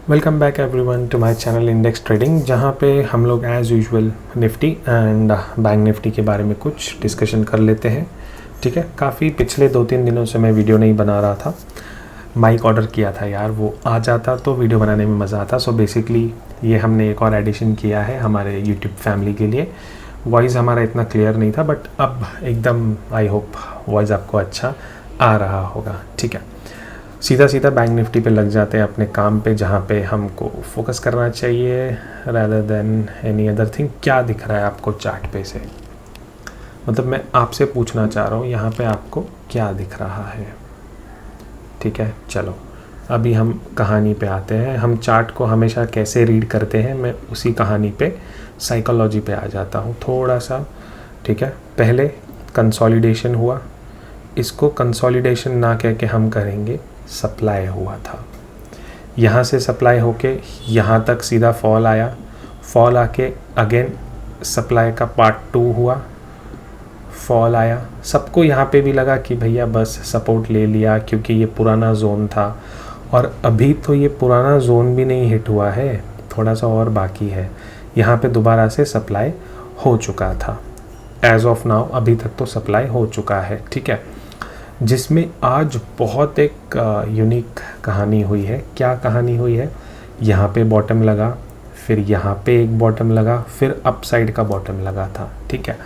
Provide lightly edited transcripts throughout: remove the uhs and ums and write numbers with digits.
Welcome back everyone to my channel index trading, जहाँ पे हम लोग as usual Nifty and bank Nifty के बारे में कुछ डिस्कशन कर लेते हैं। ठीक है, काफ़ी पिछले 2-3 दिनों से मैं वीडियो नहीं बना रहा था। माइक ऑर्डर किया था यार, वो आ जाता तो वीडियो बनाने में मज़ा आता। सो बेसिकली ये हमने एक और एडिशन किया है हमारे यूट्यूब फैमिली के लिए। वॉइस हमारा इतना क्लियर नहीं था, बट अब एकदम आई होप वॉइस आपको अच्छा आ रहा होगा। ठीक है, सीधा सीधा बैंक निफ्टी पे लग जाते हैं अपने काम पे, जहाँ पे हमको फोकस करना चाहिए rather than any other thing. क्या दिख रहा है आपको चार्ट पे से? मतलब मैं आपसे पूछना चाह रहा हूँ यहाँ पे आपको क्या दिख रहा है। ठीक है, चलो अभी हम कहानी पे आते हैं। हम चार्ट को हमेशा कैसे रीड करते हैं, मैं उसी कहानी पे साइकोलॉजी पे आ जाता हूँ थोड़ा सा। ठीक है, पहले कंसोलिडेशन हुआ, इसको कंसोलिडेशन ना कह के हम करेंगे सप्लाई हुआ था। यहाँ से सप्लाई होके यहाँ तक सीधा फॉल आया, फॉल आके अगेन सप्लाई का पार्ट 2 हुआ, फॉल आया। सबको यहाँ पे भी लगा कि भैया बस सपोर्ट ले लिया क्योंकि ये पुराना जोन था, और अभी तो ये पुराना जोन भी नहीं हिट हुआ है, थोड़ा सा और बाकी है। यहाँ पे दोबारा से सप्लाई हो चुका था। एज ऑफ नाउ अभी तक तो सप्लाई हो चुका है। ठीक है, जिसमें आज बहुत एक यूनिक कहानी हुई है। क्या कहानी हुई है? यहाँ पे बॉटम लगा, फिर यहाँ पे एक बॉटम लगा, फिर अप साइड का बॉटम लगा था। ठीक है,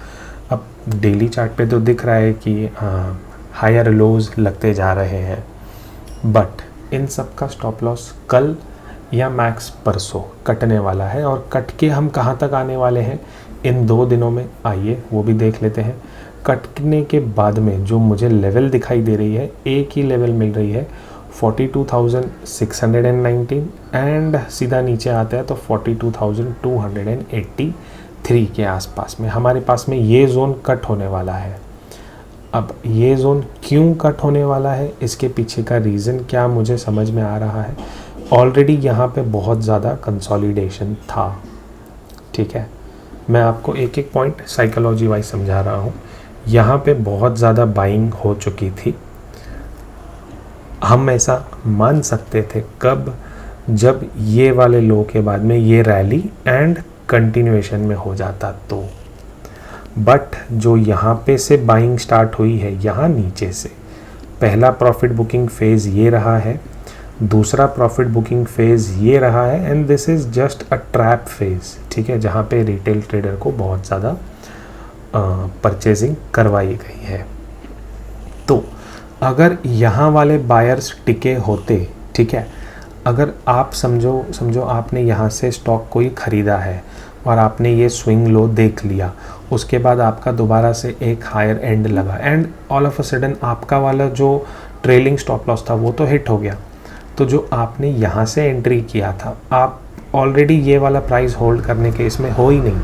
अब डेली चार्ट पे तो दिख रहा है कि हायर लोज लगते जा रहे हैं, बट इन सब का स्टॉप लॉस कल या मैक्स परसों कटने वाला है। और कट के हम कहाँ तक आने वाले हैं इन 2 दिनों में, आइए वो भी देख लेते हैं। कटने के बाद में जो मुझे लेवल दिखाई दे रही है, एक ही लेवल मिल रही है 42,619, एंड सीधा नीचे आता है तो 42,283 के आसपास में हमारे पास में ये जोन कट होने वाला है। अब ये जोन क्यों कट होने वाला है, इसके पीछे का रीज़न क्या मुझे समझ में आ रहा है। ऑलरेडी यहाँ पे बहुत ज़्यादा कंसोलिडेशन था। ठीक है, मैं आपको एक एक पॉइंट साइकोलॉजी वाइज समझा रहा हूँ। यहाँ पे बहुत ज़्यादा बाइंग हो चुकी थी। हम ऐसा मान सकते थे कब? जब ये वाले लो के बाद में ये रैली एंड कंटिन्यूएशन में हो जाता तो। बट जो यहाँ पे से बाइंग स्टार्ट हुई है, यहाँ नीचे से पहला प्रॉफिट बुकिंग फेज़ ये रहा है, दूसरा प्रॉफिट बुकिंग फेज़ ये रहा है, and this is just a trap phase. ठीक है, जहाँ पे रिटेल ट्रेडर को बहुत ज़्यादा परचेजिंग करवाई गई है। तो अगर यहाँ वाले बायर्स टिके होते, ठीक है, अगर आप समझो आपने यहाँ से स्टॉक कोई ख़रीदा है और आपने ये स्विंग लो देख लिया, उसके बाद आपका दोबारा से एक हायर एंड लगा, and all of a sudden आपका वाला जो ट्रेलिंग स्टॉप लॉस था वो तो हिट हो गया। तो जो आपने यहाँ से एंट्री किया था, आप ऑलरेडी ये वाला प्राइस होल्ड करने के इसमें हो ही नहीं,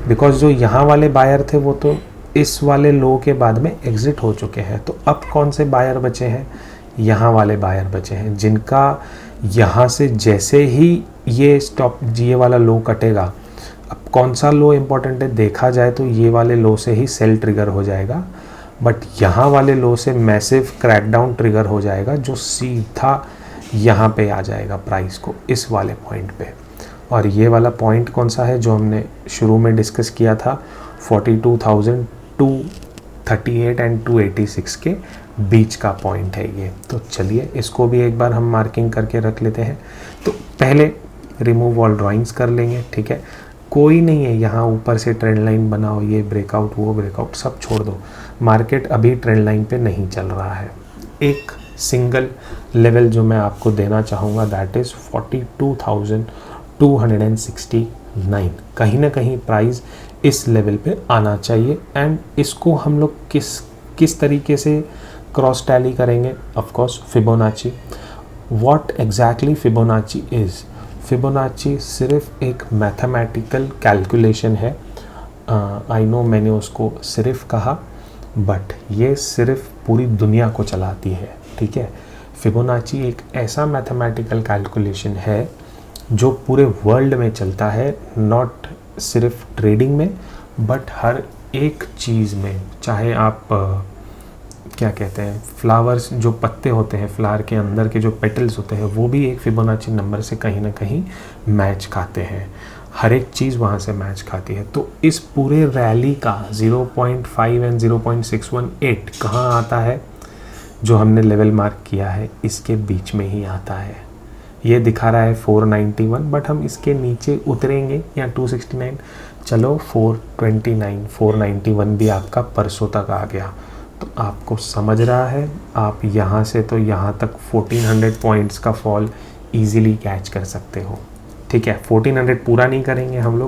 बिकॉज जो यहाँ वाले बायर थे वो तो इस वाले लो के बाद में एग्ज़िट हो चुके हैं। तो अब कौन से बायर बचे हैं? यहाँ वाले बायर बचे हैं, जिनका यहाँ से जैसे ही ये वाला लो कटेगा। अब कौन सा लो इम्पोर्टेंट है देखा जाए तो ये वाले लो से ही सेल ट्रिगर हो जाएगा, बट यहाँ वाले लो से मैसिव क्रैकडाउन ट्रिगर हो जाएगा, जो सीधा यहाँ पे आ जाएगा प्राइस को, इस वाले पॉइंट पे। और ये वाला पॉइंट कौन सा है जो हमने शुरू में डिस्कस किया था? 42,238 एंड 286 के बीच का पॉइंट है ये। तो चलिए इसको भी एक बार हम मार्किंग करके रख लेते हैं। तो पहले रिमूव ऑल ड्राइंग्स कर लेंगे। ठीक है, कोई नहीं है यहाँ ऊपर से ट्रेंड लाइन बनाओ, ये ब्रेकआउट वो ब्रेकआउट सब छोड़ दो। मार्केट अभी ट्रेंड लाइन पे नहीं चल रहा है। एक सिंगल लेवल जो मैं आपको देना चाहूँगा, दैट इज़ 42,269। कहीं ना कहीं प्राइस इस लेवल पे आना चाहिए, एंड इसको हम लोग किस तरीके से क्रॉस टैली करेंगे? Of course Fibonacci. What exactly Fibonacci is? Fibonacci सिर्फ एक मैथमेटिकल कैलकुलेशन है। आई नो मैंने उसको सिर्फ कहा, बट ये सिर्फ पूरी दुनिया को चलाती है। ठीक है, फिबोनाची एक ऐसा मैथमेटिकल कैलकुलेशन है जो पूरे वर्ल्ड में चलता है, नॉट सिर्फ ट्रेडिंग में बट हर एक चीज़ में। चाहे आप क्या कहते हैं, फ्लावर्स जो पत्ते होते हैं, फ्लावर के अंदर के जो पेटल्स होते हैं, वो भी एक फिबोनाची नंबर से कहीं ना कहीं मैच खाते हैं। हर एक चीज़ वहाँ से मैच खाती है। तो इस पूरे रैली का 0.5 एंड 0.618 कहाँ आता है? जो हमने लेवल मार्क किया है इसके बीच में ही आता है। ये दिखा रहा है 491, बट हम इसके नीचे उतरेंगे या 269, चलो 429, 491 भी आपका परसों तक आ गया। तो आपको समझ रहा है, आप यहाँ से तो यहाँ तक 1400 पॉइंट्स का फॉल इजीली कैच कर सकते हो। ठीक है, 1400 पूरा नहीं करेंगे हम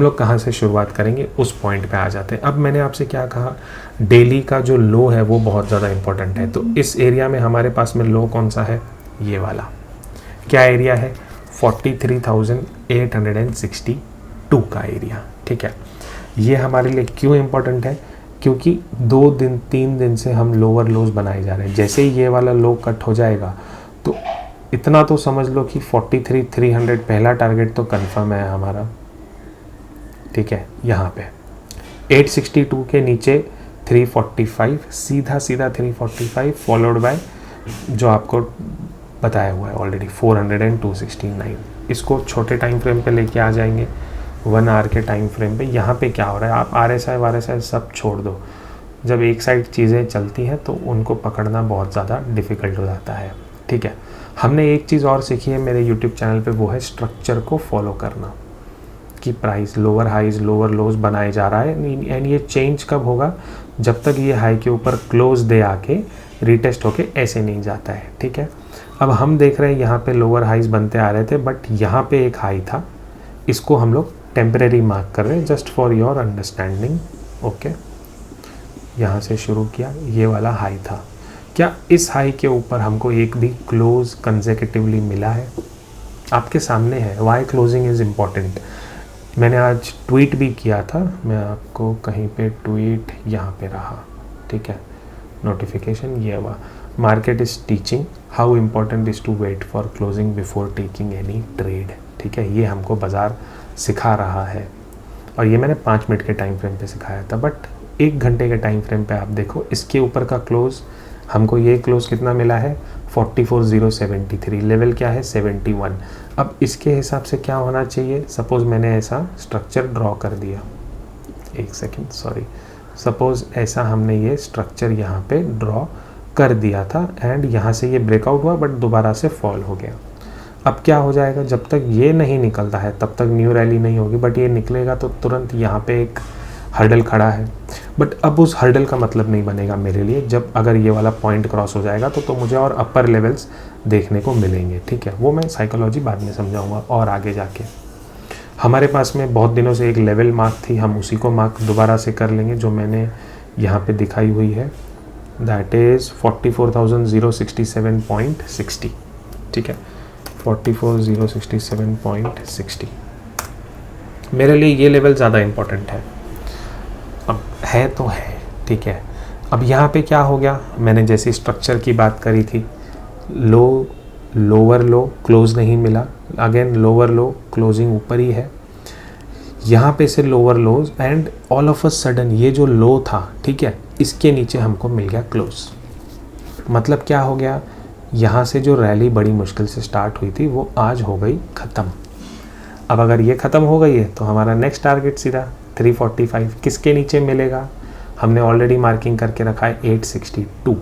लोग कहाँ से शुरुआत करेंगे, उस पॉइंट पे आ जाते हैं। अब मैंने आपसे क्या कहा, डेली का जो लो है वो बहुत ज़्यादा इंपॉर्टेंट है। तो इस एरिया में हमारे पास में लो कौन सा है? ये वाला। क्या एरिया है? 43,862 का एरिया। ठीक है, ये हमारे लिए क्यों इम्पोर्टेंट है? क्योंकि 2-3 दिन से हम लोअर लोज बनाए जा रहे हैं। जैसे ही ये वाला लो कट हो जाएगा तो इतना तो समझ लो कि 43,300 पहला टारगेट तो कंफर्म है हमारा। ठीक है, यहाँ पे 862 के नीचे 345, सीधा 345 फॉलोड बाय जो आपको बताया हुआ है ऑलरेडी 400 एंड 269। इसको छोटे टाइम फ्रेम पे लेके आ जाएंगे, 1 आवर के टाइम फ्रेम पे। यहाँ पे क्या हो रहा है, आप RSI सब छोड़ दो। जब एक साइड चीज़ें चलती हैं तो उनको पकड़ना बहुत ज़्यादा डिफ़िकल्ट हो जाता है। ठीक है, हमने एक चीज़ और सीखी है मेरे YouTube चैनल पे, वो है स्ट्रक्चर को फॉलो करना, कि प्राइस लोअर हाईज लोअर लोज बनाए जा रहा है। एंड ये चेंज कब होगा? जब तक ये हाई के ऊपर क्लोज दे आके रीटेस्ट होके ऐसे नहीं जाता है। ठीक है, अब हम देख रहे हैं यहाँ पे लोअर हाईज बनते आ रहे थे, बट यहाँ पे एक हाई था, इसको हम लोग टेम्परेरी मार्क कर रहे हैं, just for your understanding. Okay, यहाँ से शुरू किया, ये वाला हाई था। क्या इस हाई के ऊपर हमको एक भी क्लोज कंसेक्यूटिवली मिला है? आपके सामने है। Why closing is important. मैंने आज ट्वीट भी किया था, मैं आपको कहीं पे ट्वीट यहाँ पे रहा। ठीक है, नोटिफिकेशन ये हुआ, market is teaching how important is to wait for closing before taking any trade. ठीक है, ये हमको बाज़ार सिखा रहा है, और ये मैंने 5 मिनट के टाइम फ्रेम पे सिखाया था। बट 1 घंटे के टाइम फ्रेम पे आप देखो, इसके ऊपर का क्लोज हमको, ये क्लोज कितना मिला है? 44,073। लेवल क्या है? 71। अब इसके हिसाब से क्या होना चाहिए? सपोज़ मैंने ऐसा स्ट्रक्चर ड्रॉ कर दिया, एक सेकेंड, सॉरी, सपोज़ ऐसा हमने ये स्ट्रक्चर यहाँ पे ड्रॉ कर दिया था, एंड यहाँ से ये ब्रेकआउट हुआ बट दोबारा से फॉल हो गया। अब क्या हो जाएगा? जब तक ये नहीं निकलता है तब तक न्यू रैली नहीं होगी, बट ये निकलेगा तो तुरंत यहाँ पे एक हर्डल खड़ा है। बट अब उस हर्डल का मतलब नहीं बनेगा मेरे लिए, जब अगर ये वाला पॉइंट क्रॉस हो जाएगा तो मुझे और अपर लेवल्स देखने को मिलेंगे। ठीक है, वो मैं साइकोलॉजी बाद में समझाऊंगा और आगे जाके। हमारे पास में बहुत दिनों से एक लेवल मार्क थी, हम उसी को मार्क दोबारा से कर लेंगे, जो मैंने यहाँ पे दिखाई हुई है, दैट इज़ 44,067.60। ठीक है, 44,067.60 मेरे लिए ये लेवल ज़्यादा इम्पोर्टेंट है। अब है तो है, ठीक है। अब यहाँ पे क्या हो गया, मैंने जैसे स्ट्रक्चर की बात करी थी, लो लोअर लो क्लोज नहीं मिला, अगेन लोअर लो क्लोजिंग ऊपर ही है, यहाँ पे से lower lodge, and all of a sudden ये जो लो था, ठीक है, इसके नीचे हमको मिल गया क्लोज। मतलब क्या हो गया, यहाँ से जो रैली बड़ी मुश्किल से स्टार्ट हुई थी वो आज हो गई ख़त्म। अब अगर ये ख़त्म हो गई है तो हमारा नेक्स्ट टारगेट सीधा 345 किसके नीचे मिलेगा, हमने ऑलरेडी मार्किंग करके रखा है 862।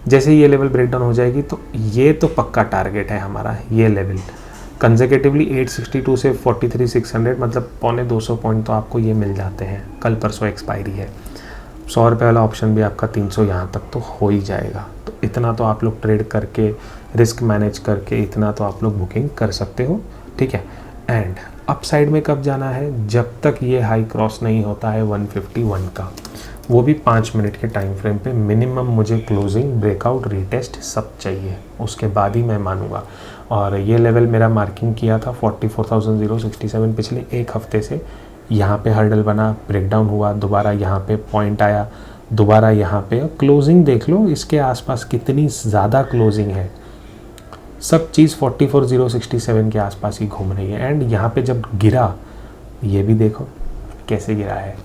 जैसे ये लेवल ब्रेकडाउन हो जाएगी तो ये तो पक्का टारगेट है हमारा, ये लेवल कंसेक्यूटिवली 862 से 43,600, मतलब 250 पॉइंट तो आपको ये मिल जाते हैं। कल परसों एक्सपायरी है, 100 रुपये वाला ऑप्शन भी आपका 300 यहाँ तक तो हो ही जाएगा। तो इतना तो आप लोग ट्रेड करके, रिस्क मैनेज करके, इतना तो आप लोग बुकिंग कर सकते हो, ठीक है। एंड अप साइड में कब जाना है, जब तक ये हाई क्रॉस नहीं होता है 151 का, वो भी 5 मिनट के टाइम फ्रेम पे मिनिमम मुझे क्लोजिंग, ब्रेकआउट, रीटेस्ट सब चाहिए, उसके बाद ही मैं मानूंगा। और ये लेवल मेरा मार्किंग किया था 44,067 पिछले एक हफ्ते से, यहाँ पे हर्डल बना, ब्रेकडाउन हुआ, दोबारा यहाँ पे पॉइंट आया, दोबारा यहाँ पे क्लोजिंग देख लो, इसके आसपास कितनी ज़्यादा क्लोजिंग है, सब चीज़ 44,067 के आसपास ही घूम रही है। एंड यहाँ पे जब गिरा, ये भी देखो कैसे गिरा है,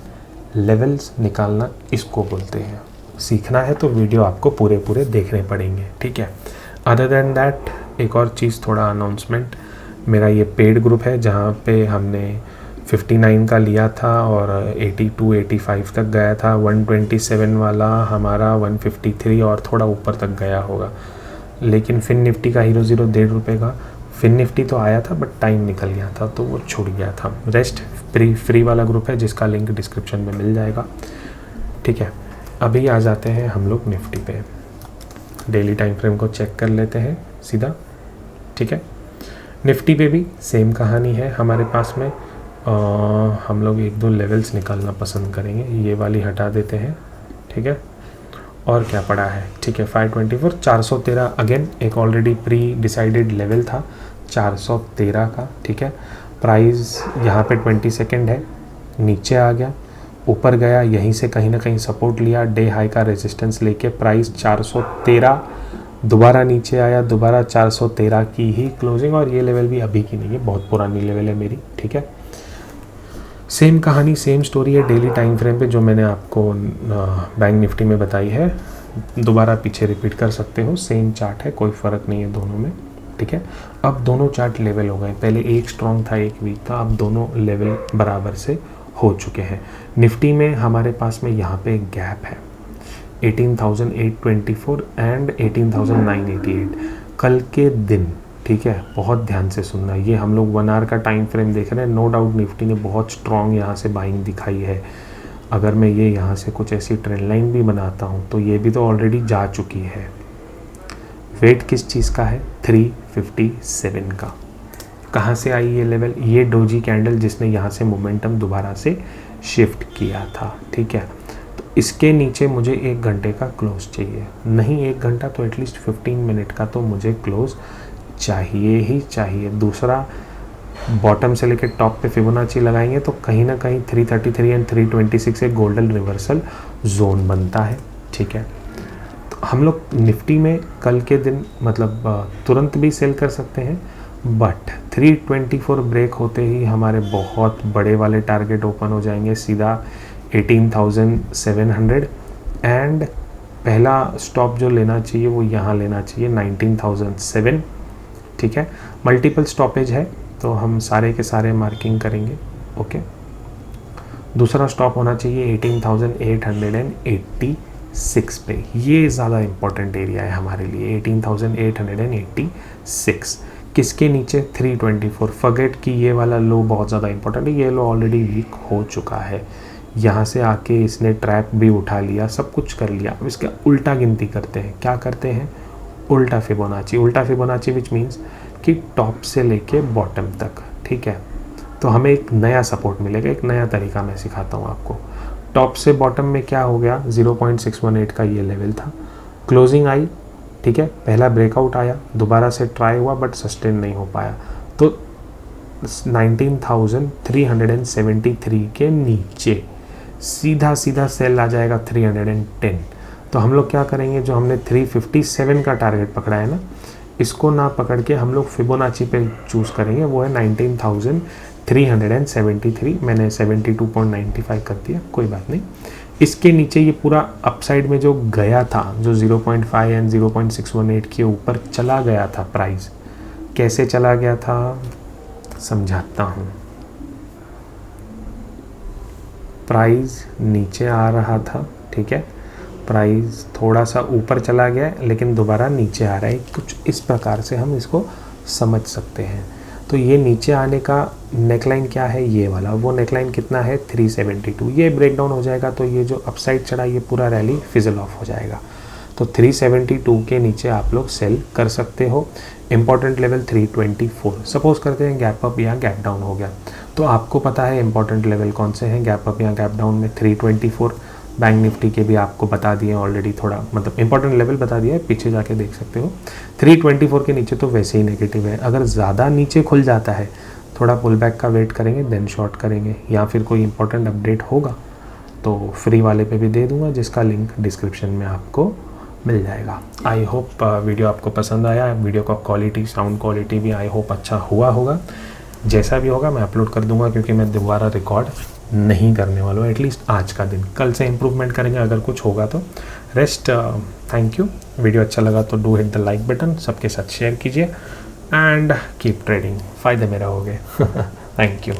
लेवल्स निकालना इसको बोलते हैं, सीखना है तो वीडियो आपको पूरे देखने पड़ेंगे, ठीक है। अदर देन दैट एक और चीज़, थोड़ा अनाउंसमेंट, मेरा ये पेड ग्रुप है जहाँ पे हमने 59 का लिया था और 82 85 तक गया था। 127 वाला हमारा 153 और थोड़ा ऊपर तक गया होगा, लेकिन फिन निफ्टी का हीरो ज़ीरो 1.5 रुपये का फिन निफ्टी तो आया था, बट टाइम निकल गया था तो वो छूट गया था। रेस्ट फ्री वाला ग्रुप है जिसका लिंक डिस्क्रिप्शन में मिल जाएगा, ठीक है। अभी आ जाते हैं हम लोग निफ्टी पे। डेली टाइम फ्रेम को चेक कर लेते हैं सीधा, ठीक है। निफ्टी पे भी सेम कहानी है हमारे पास में। हम लोग 1-2 लेवल्स निकालना पसंद करेंगे। ये वाली हटा देते हैं, ठीक है। और क्या पड़ा है, ठीक है। 524 413 अगेन एक ऑलरेडी प्री डिसाइडेड लेवल था 413 का, ठीक है। प्राइस यहाँ पे 20 सेकेंड है, नीचे आ गया, ऊपर गया, यहीं से कहीं ना कहीं सपोर्ट लिया, डे हाई का रेजिस्टेंस लेके प्राइस 413 दोबारा नीचे आया, दोबारा 413 की ही क्लोजिंग। और ये लेवल भी अभी की नहीं है, बहुत पुरानी लेवल है मेरी, ठीक है। सेम कहानी सेम स्टोरी है डेली टाइम फ्रेम पे जो मैंने आपको बैंक निफ्टी में बताई है, दोबारा पीछे रिपीट कर सकते हो। सेम चार्ट है, कोई फ़र्क नहीं है दोनों में, ठीक है। अब दोनों चार्ट लेवल हो गए, पहले एक स्ट्रॉन्ग था एक वीक था, अब दोनों लेवल बराबर से हो चुके हैं। निफ्टी में हमारे पास में यहाँ पे एक गैप है 18,824 एंड 18,988 कल के दिन, ठीक है। बहुत ध्यान से सुनना, ये हम लोग 1 आवर का टाइम फ्रेम देख रहे हैं। नो डाउट निफ्टी ने बहुत स्ट्रॉन्ग यहाँ से बाइंग दिखाई है। अगर मैं ये यहाँ से कुछ ऐसी ट्रेंड लाइन भी बनाता हूँ तो ये भी तो ऑलरेडी जा चुकी है। वेट किस चीज़ का है, 357 का। कहाँ से आई ये लेवल, ये डोजी कैंडल जिसने यहाँ से मोमेंटम दोबारा से शिफ्ट किया था, ठीक है। तो इसके नीचे मुझे 1 घंटे का क्लोज चाहिए, नहीं 1 घंटा तो एटलीस्ट 15 मिनट का तो मुझे क्लोज चाहिए ही चाहिए। दूसरा, बॉटम से लेकर टॉप पे फिबोनाची लगाएंगे तो कहीं ना कहीं 333 एंड 326 एक गोल्डन रिवर्सल जोन बनता है, ठीक है। तो हम लोग निफ्टी में कल के दिन मतलब तुरंत भी सेल कर सकते हैं, बट 324 ब्रेक होते ही हमारे बहुत बड़े वाले टारगेट ओपन हो जाएंगे, सीधा 18,700 एंड पहला स्टॉप जो लेना चाहिए वो यहाँ लेना चाहिए 19,007, ठीक है। मल्टीपल स्टॉपेज है तो हम सारे के सारे मार्किंग करेंगे, ओके। दूसरा स्टॉप होना चाहिए 18,886 पे, ये ज़्यादा इम्पोर्टेंट एरिया है हमारे लिए, 18,886। किसके नीचे, 324। फॉरगेट कि ये वाला लो बहुत ज़्यादा इंपॉर्टेंट है, ये लो ऑलरेडी वीक हो चुका है। यहाँ से आके इसने ट्रैप भी उठा लिया, सब कुछ कर लिया। अब इसका उल्टा गिनती करते हैं, क्या करते हैं, उल्टा फिबोनाची। उल्टा फिबोनाची विच मीन्स कि टॉप से लेके बॉटम तक, ठीक है। तो हमें एक नया सपोर्ट मिलेगा, एक नया तरीका मैं सिखाता हूँ आपको। टॉप से बॉटम में क्या हो गया, 0.618 का ये लेवल था, क्लोजिंग आई, ठीक है। पहला ब्रेकआउट आया, दोबारा से ट्राई हुआ बट सस्टेन नहीं हो पाया, तो 19,373 के नीचे सीधा सेल आ जाएगा 310। तो हम लोग क्या करेंगे, जो हमने 357 का टारगेट पकड़ा है ना, इसको ना पकड़ के हम लोग फिबोनाची पे चूज़ करेंगे, वो है 19,373। मैंने 72.95 कर दिया, कोई बात नहीं। इसके नीचे ये पूरा अपसाइड में जो गया था, जो 0.5 एंड 0.618 के ऊपर चला गया था प्राइस, कैसे चला गया था समझाता हूँ। प्राइस नीचे आ रहा था, ठीक है, प्राइस थोड़ा सा ऊपर चला गया लेकिन दोबारा नीचे आ रहा है, कुछ इस प्रकार से हम इसको समझ सकते हैं। तो ये नीचे आने का नेकलाइन क्या है, ये वाला, वो नेकलाइन कितना है 372। ये ब्रेकडाउन हो जाएगा तो ये जो अपसाइड चढ़ा ये पूरा रैली फिजल ऑफ हो जाएगा। तो 372 के नीचे आप लोग सेल कर सकते हो। इम्पॉर्टेंट लेवल 324, सपोज करते हैं गैप अप या गैप डाउन हो गया, तो आपको पता है इंपॉर्टेंट लेवल कौन से हैं गैप अप या गैप डाउन में, 324। बैंक निफ्टी के भी आपको बता दिए ऑलरेडी, थोड़ा मतलब इंपॉर्टेंट लेवल बता दिया है, पीछे जाके देख सकते हो। 324 के नीचे तो वैसे ही नेगेटिव है, अगर ज़्यादा नीचे खुल जाता है थोड़ा पुल बैक का वेट करेंगे, देन शॉर्ट करेंगे, या फिर कोई इंपॉर्टेंट अपडेट होगा तो फ्री वाले पे भी दे दूंगा, जिसका लिंक डिस्क्रिप्शन में आपको मिल जाएगा। आई होप वीडियो आपको पसंद आया, वीडियो का क्वालिटी, साउंड क्वालिटी भी आई होप अच्छा हुआ होगा। जैसा भी होगा मैं अपलोड कर दूंगा, क्योंकि मैं दोबारा रिकॉर्ड नहीं करने वाला हूँ एटलीस्ट आज का दिन। कल से इम्प्रूवमेंट करेंगे, अगर कुछ होगा तो रेस्ट थैंक यू। वीडियो अच्छा लगा तो do hit the like button, सबके साथ शेयर कीजिए एंड कीप ट्रेडिंग, फ़ायदे में रहोगे। Thank you.